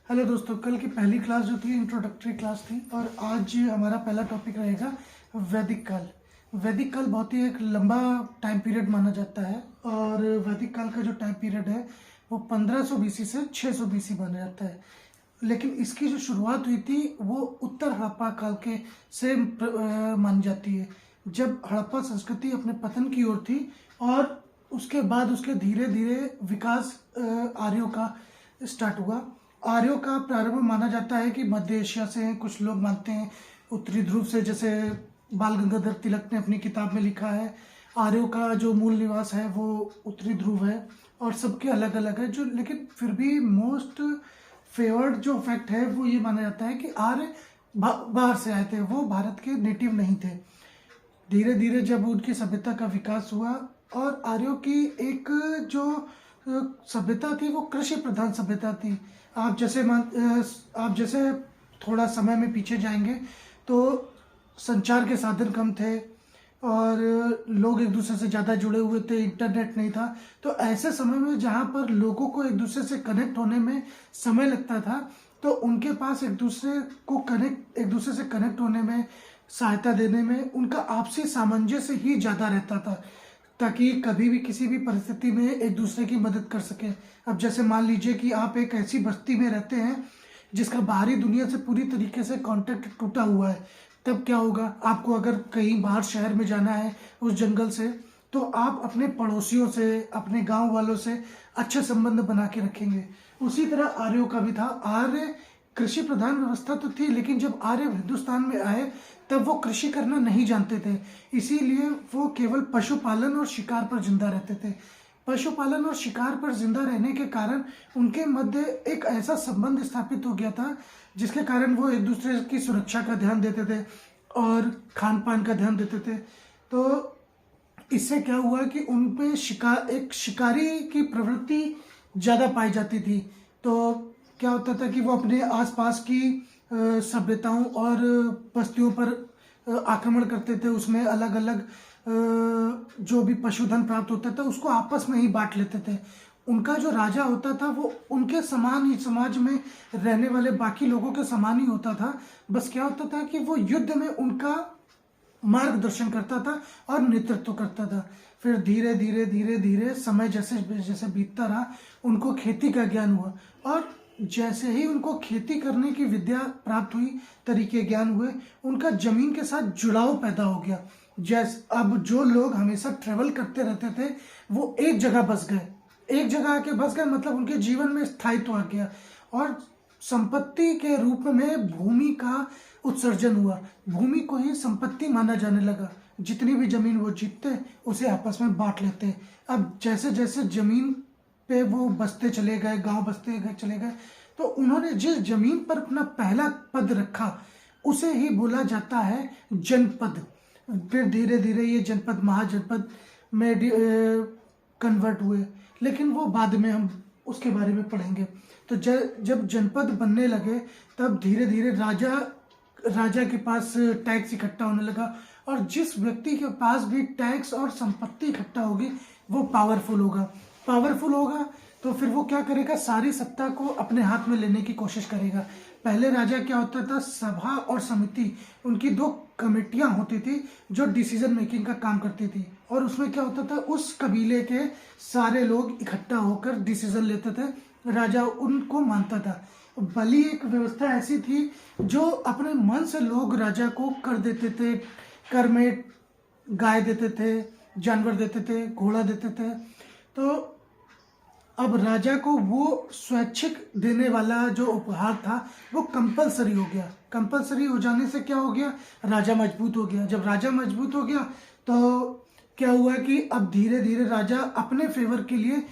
Hello दोस्तों, कल की पहली क्लास जो थी इंट्रोडक्टरी क्लास थी और आज हमारा पहला टॉपिक रहेगा वैदिक काल। वैदिक काल बहुत ही एक लंबा टाइम पीरियड माना जाता है और वैदिक काल का जो टाइम पीरियड है वो 1500 बीसी से 600 बीसी माना जाता है। लेकिन इसकी जो शुरुआत हुई थी वो उत्तर हड़प्पा काल के से मानी जाती है, जब हड़प्पा संस्कृति अपने पतन की ओर थी और उसके बाद उसके धीरे धीरे विकास आर्यों का स्टार्ट हुआ। आर्यों का प्रारंभ माना जाता है कि मध्य एशिया से हैं, कुछ लोग मानते हैं उत्तरी ध्रुव से, जैसे बाल गंगाधर तिलक ने अपनी किताब में लिखा है आर्यों का जो मूल निवास है वो उत्तरी ध्रुव है और सबके अलग अलग है। जो लेकिन फिर भी मोस्ट फेवर्ड जो फैक्ट है वो ये माना जाता है कि आर्य बाहर से आए थे, वो भारत के नेटिव नहीं थे। धीरे धीरे जब उनकी सभ्यता का विकास हुआ और आर्यों की एक जो सभ्यता थी वो कृषि प्रधान सभ्यता थी। आप जैसे थोड़ा समय में पीछे जाएंगे तो संचार के साधन कम थे और लोग एक दूसरे से ज़्यादा जुड़े हुए थे, इंटरनेट नहीं था। तो ऐसे समय में जहाँ पर लोगों को एक दूसरे से कनेक्ट होने में समय लगता था तो उनके पास एक दूसरे से कनेक्ट होने में, सहायता देने में उनका आपसी सामंजस्य ही ज़्यादा रहता था, ताकि कभी भी किसी भी परिस्थिति में एक दूसरे की मदद कर सके। अब जैसे मान लीजिए कि आप एक ऐसी बस्ती में रहते हैं जिसका बाहरी दुनिया से पूरी तरीके से कांटेक्ट टूटा हुआ है, तब क्या होगा? आपको अगर कहीं बाहर शहर में जाना है उस जंगल से, तो आप अपने पड़ोसियों से, अपने गांव वालों से अच्छे संबंध बना के रखेंगे। उसी तरह आर्यों का भी था। आर्य कृषि प्रधान व्यवस्था तो थी, लेकिन जब आर्य हिंदुस्तान में आए तब वो कृषि करना नहीं जानते थे, इसीलिए वो केवल पशुपालन और शिकार पर जिंदा रहते थे। पशुपालन और शिकार पर जिंदा रहने के कारण उनके मध्य एक ऐसा संबंध स्थापित हो गया था जिसके कारण वो एक दूसरे की सुरक्षा का ध्यान देते थे और खान पान का ध्यान देते थे। तो इससे क्या हुआ कि उनपे शिकारी की प्रवृत्ति ज़्यादा पाई जाती थी। तो क्या होता था कि वो अपने आसपास की सभ्यताओं और बस्तियों पर आक्रमण करते थे, उसमें अलग अलग जो भी पशुधन प्राप्त होता था उसको आपस में ही बांट लेते थे। उनका जो राजा होता था वो उनके समान ही समाज में रहने वाले बाकी लोगों के समान ही होता था। बस क्या होता था कि वो युद्ध में उनका मार्गदर्शन करता था और नेतृत्व करता था। फिर धीरे धीरे समय जैसे जैसे बीतता रहा, उनको खेती का ज्ञान हुआ और जैसे ही उनको खेती करने की विद्या प्राप्त हुई, तरीके ज्ञान हुए, उनका जमीन के साथ जुड़ाव पैदा हो गया। अब जो लोग हमेशा ट्रेवल करते रहते थे वो एक जगह बस गए, एक जगह आके बस गए, मतलब उनके जीवन में स्थायित्व आ गया और संपत्ति के रूप में भूमि का उत्सर्जन हुआ। भूमि को ही संपत्ति माना जाने लगा। जितनी भी जमीन वो जीतते उसे आपस में बांट लेते। अब जैसे जैसे जमीन पे वो बसते चले गए, गांव बसते गए चले गए, तो उन्होंने जिस जमीन पर अपना पहला पद रखा उसे ही बोला जाता है जनपद। फिर धीरे धीरे ये जनपद महाजनपद में कन्वर्ट हुए, लेकिन वो बाद में हम उसके बारे में पढ़ेंगे। तो जब जनपद बनने लगे तब धीरे धीरे राजा के पास टैक्स इकट्ठा होने लगा और जिस व्यक्ति के पास भी टैक्स और संपत्ति इकट्ठा होगी वो पावरफुल होगा। तो फिर वो क्या करेगा? सारी सत्ता को अपने हाथ में लेने की कोशिश करेगा। पहले राजा क्या होता था, सभा और समिति, उनकी दो कमेटियां होती थी जो डिसीजन मेकिंग का काम करती थी और उसमें क्या होता था, उस कबीले के सारे लोग इकट्ठा होकर डिसीजन लेते थे, राजा उनको मानता था। बलि एक व्यवस्था ऐसी थी जो अपने मन से लोग राजा को कर देते थे। कर में गाय देते थे, जानवर देते थे, घोड़ा देते थे। तो अब राजा को वो स्वैच्छिक देने वाला जो उपहार था वो कंपलसरी हो गया। कंपलसरी हो जाने से क्या हो गया? राजा मजबूत हो गया। जब राजा मजबूत हो गया तो क्या हुआ कि अब धीरे धीरे राजा अपने फेवर के लिए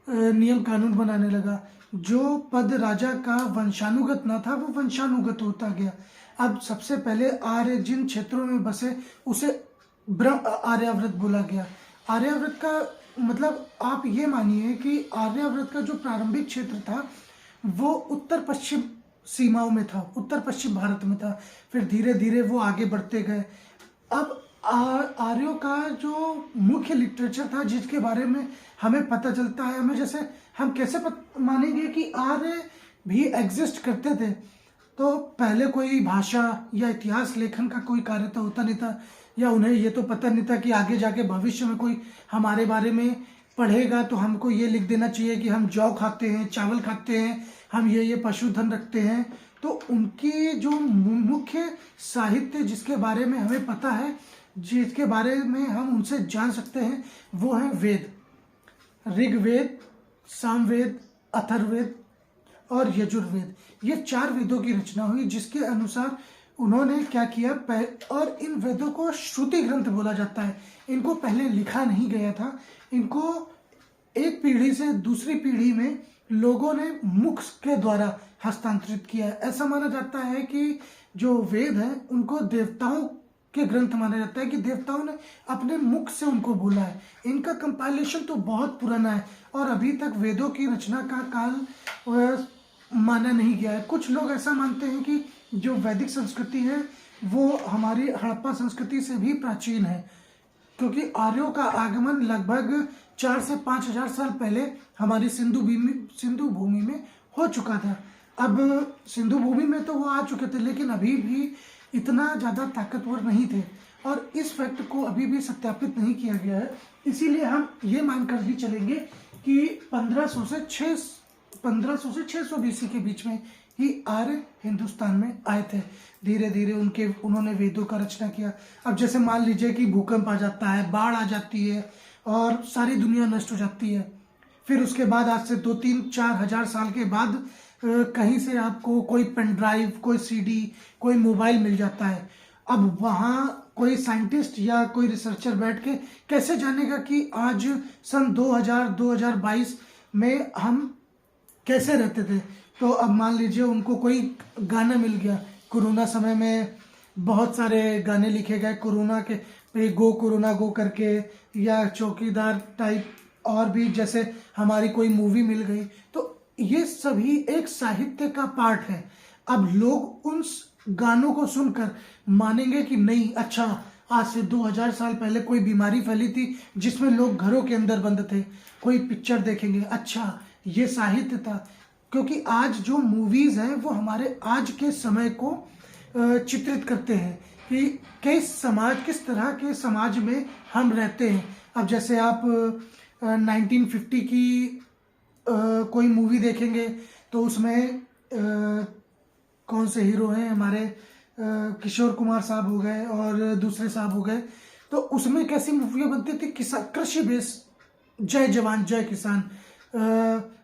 नियम कानून बनाने लगा। जो पद राजा का वंशानुगत न था वो वंशानुगत होता गया। अब सबसे पहले आर्य जिन क्षेत्रों में बसे उसे आर्याव्रत बोला गया। आर्याव्रत का मतलब आप ये मानिए कि आर्याव्रत का जो प्रारंभिक क्षेत्र था वो उत्तर पश्चिम सीमाओं में था, उत्तर पश्चिम भारत में था। फिर धीरे धीरे वो आगे बढ़ते गए। अब आर्यों का जो मुख्य लिटरेचर था जिसके बारे में हमें पता चलता है, हमें जैसे हम कैसे मानेंगे कि आर्य भी एग्जिस्ट करते थे, तो पहले कोई भाषा या इतिहास लेखन का कोई कार्य तो होता नहीं था, या उन्हें ये तो पता नहीं था कि आगे जाके भविष्य में कोई हमारे बारे में पढ़ेगा तो हमको ये लिख देना चाहिए कि हम जौ खाते हैं, चावल खाते हैं, हम ये पशुधन रखते हैं। तो उनकी जो मुख्य साहित्य जिसके बारे में हमें पता है, जिसके बारे में हम उनसे जान सकते हैं, वो है वेद। ऋग्वेद, सामवेद, अथर्ववेद और यजुर्वेद, ये 4 वेदों की रचना हुई, जिसके अनुसार उन्होंने क्या किया, और इन वेदों को श्रुति ग्रंथ बोला जाता है। इनको पहले लिखा नहीं गया था, इनको एक पीढ़ी से दूसरी पीढ़ी में लोगों ने मुख के द्वारा हस्तांतरित किया। ऐसा माना जाता है कि जो वेद हैं उनको देवताओं के ग्रंथ माना जाता है, कि देवताओं ने अपने मुख से उनको बोला है। इनका कंपाइलेशन तो बहुत पुराना है और अभी तक वेदों की रचना का काल माना नहीं गया है। कुछ लोग ऐसा मानते हैं कि जो वैदिक संस्कृति है वो हमारी हड़प्पा संस्कृति से भी प्राचीन है, क्योंकि आर्यों का आगमन लगभग 4 से 5 हजार साल पहले हमारी सिंधु भूमि में हो चुका था। अब सिंधु भूमि में तो वो आ चुके थे, लेकिन अभी भी इतना ज़्यादा ताकतवर नहीं थे और इस फैक्ट को अभी भी सत्यापित नहीं किया गया है। इसीलिए हम ये मानकर भी चलेंगे कि 1500 से 600 बीसी के बीच में ही आर्य हिंदुस्तान में आए थे। धीरे धीरे उन्होंने वेदों का रचना किया। अब जैसे मान लीजिए कि भूकंप आ जाता है, बाढ़ आ जाती है और सारी दुनिया नष्ट हो जाती है, फिर उसके बाद आज से 2-3-4 हजार साल के बाद कहीं से आपको कोई पेन ड्राइव, कोई सीडी, कोई मोबाइल मिल जाता है। अब वहाँ कोई साइंटिस्ट या कोई रिसर्चर बैठ के कैसे जानेगा कि आज सन 2022 में हम कैसे रहते थे। तो अब मान लीजिए उनको कोई गाना मिल गया, कोरोना समय में बहुत सारे गाने लिखे गए कोरोना के पे, गो कोरोना गो करके, या चौकीदार टाइप, और भी जैसे हमारी कोई मूवी मिल गई। तो ये सभी एक साहित्य का पार्ट है। अब लोग उन गानों को सुनकर मानेंगे कि नहीं, अच्छा आज से 2000 साल पहले कोई बीमारी फैली थी जिसमें लोग घरों के अंदर बंद थे, कोई पिक्चर देखेंगे, अच्छा ये साहित्य था। क्योंकि आज जो मूवीज हैं वो हमारे आज के समय को चित्रित करते हैं कि किस तरह के समाज में हम रहते हैं। अब जैसे आप 1950 की कोई मूवी देखेंगे तो उसमें कौन से हीरो हैं हमारे, किशोर कुमार साहब हो गए और दूसरे साहब हो गए, तो उसमें कैसी मूवियाँ बनती थी, कृषि बेस, जय जवान जय किसान,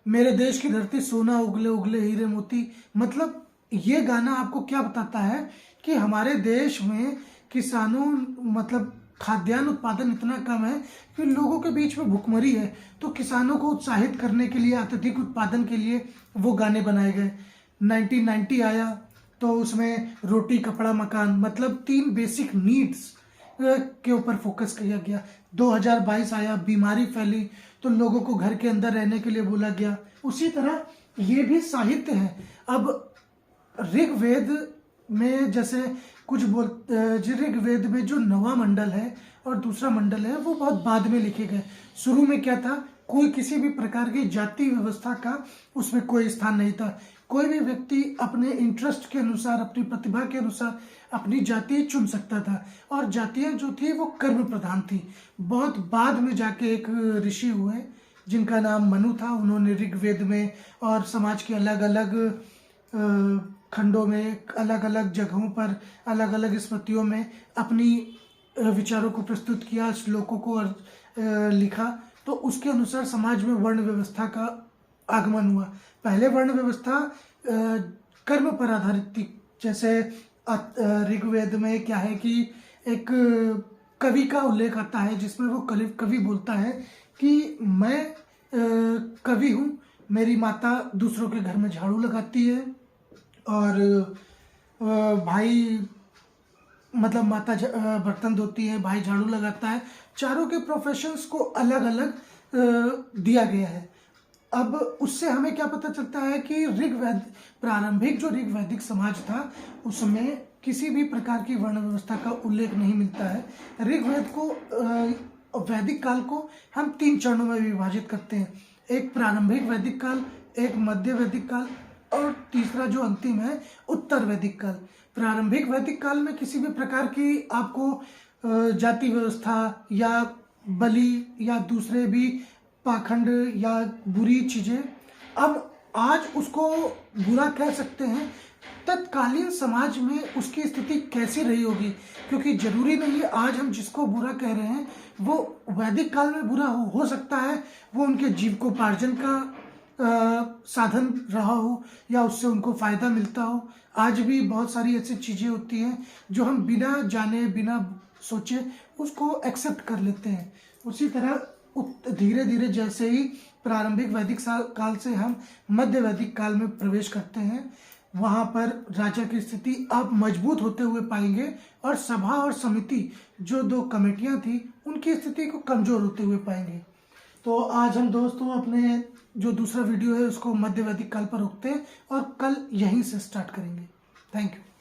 मेरे देश की धरती सोना उगले उगले हीरे मोती। मतलब ये गाना आपको क्या बताता है कि हमारे देश में किसानों, मतलब खाद्यान्न उत्पादन इतना कम है कि लोगों के बीच में भुखमरी है। तो किसानों को उत्साहित करने के लिए, अत्यधिक उत्पादन के लिए वो गाने बनाए गए। 1990 आया तो उसमें रोटी कपड़ा मकान, मतलब 3 बेसिक नीड्स के ऊपर फोकस किया गया। 2022 आया, बीमारी फैली तो लोगों को घर के अंदर रहने के लिए बोला गया। उसी तरह ये भी साहित्य है। अब ऋग्वेद में जैसे ऋग्वेद में जो 9वां मंडल है और दूसरा मंडल है वो बहुत बाद में लिखे गए। शुरू में क्या था, कोई किसी भी प्रकार की जाति व्यवस्था का उसमें कोई स्थान नहीं था। कोई भी व्यक्ति अपने इंटरेस्ट के अनुसार, अपनी प्रतिभा के अनुसार अपनी जाति चुन सकता था और जातियां जो थी वो कर्म प्रधान थी। बहुत बाद में जाके एक ऋषि हुए जिनका नाम मनु था, उन्होंने ऋग्वेद में और समाज के अलग अलग खंडों में, अलग अलग जगहों पर, अलग अलग स्मृतियों में अपनी विचारों को प्रस्तुत किया, श्लोकों को लिखा। तो उसके अनुसार समाज में वर्ण व्यवस्था का आगमन हुआ। पहले वर्ण व्यवस्था कर्म पर आधारित थी। जैसे ऋग्वेद में क्या है कि एक कवि का उल्लेख आता है जिसमें वो कवि बोलता है कि मैं कवि हूँ, मेरी माता दूसरों के घर में झाड़ू लगाती है और भाई, मतलब माता बर्तन धोती है, भाई झाड़ू लगाता है। चारों के प्रोफेशंस को अलग अलग दिया गया है। अब उससे हमें क्या पता चलता है कि प्रारंभिक जो ऋग्वैदिक समाज था उसमें किसी भी प्रकार की वर्ण व्यवस्था का उल्लेख नहीं मिलता है। ऋग्वेद को, वैदिक काल को हम 3 चरणों में विभाजित करते हैं। एक प्रारंभिक वैदिक काल, एक मध्य वैदिक काल और तीसरा जो अंतिम है उत्तर वैदिक काल। प्रारंभिक वैदिक काल में किसी भी प्रकार की आपको जाति व्यवस्था या बलि या दूसरे भी पाखंड या बुरी चीजें, अब आज उसको बुरा कह सकते हैं, तत्कालीन समाज में उसकी स्थिति कैसी रही होगी, क्योंकि जरूरी नहीं है आज हम जिसको बुरा कह रहे हैं वो वैदिक काल में बुरा हो सकता है वो उनके जीविकोपार्जन का साधन रहा हो या उससे उनको फायदा मिलता हो। आज भी बहुत सारी ऐसी चीजें होती हैं जो हम बिना जाने बिना सोचे उसको एक्सेप्ट कर लेते हैं। उसी तरह धीरे धीरे जैसे ही प्रारंभिक वैदिक काल से हम मध्य वैदिक काल में प्रवेश करते हैं, वहां पर राजा की स्थिति अब मजबूत होते हुए पाएंगे और सभा और समिति जो दो कमेटियां थी उनकी स्थिति को कमजोर होते हुए पाएंगे। तो आज हम दोस्तों अपने जो दूसरा वीडियो है उसको मध्य वैदिक काल पर रोकते हैं और कल यहीं से स्टार्ट करेंगे। Thank you.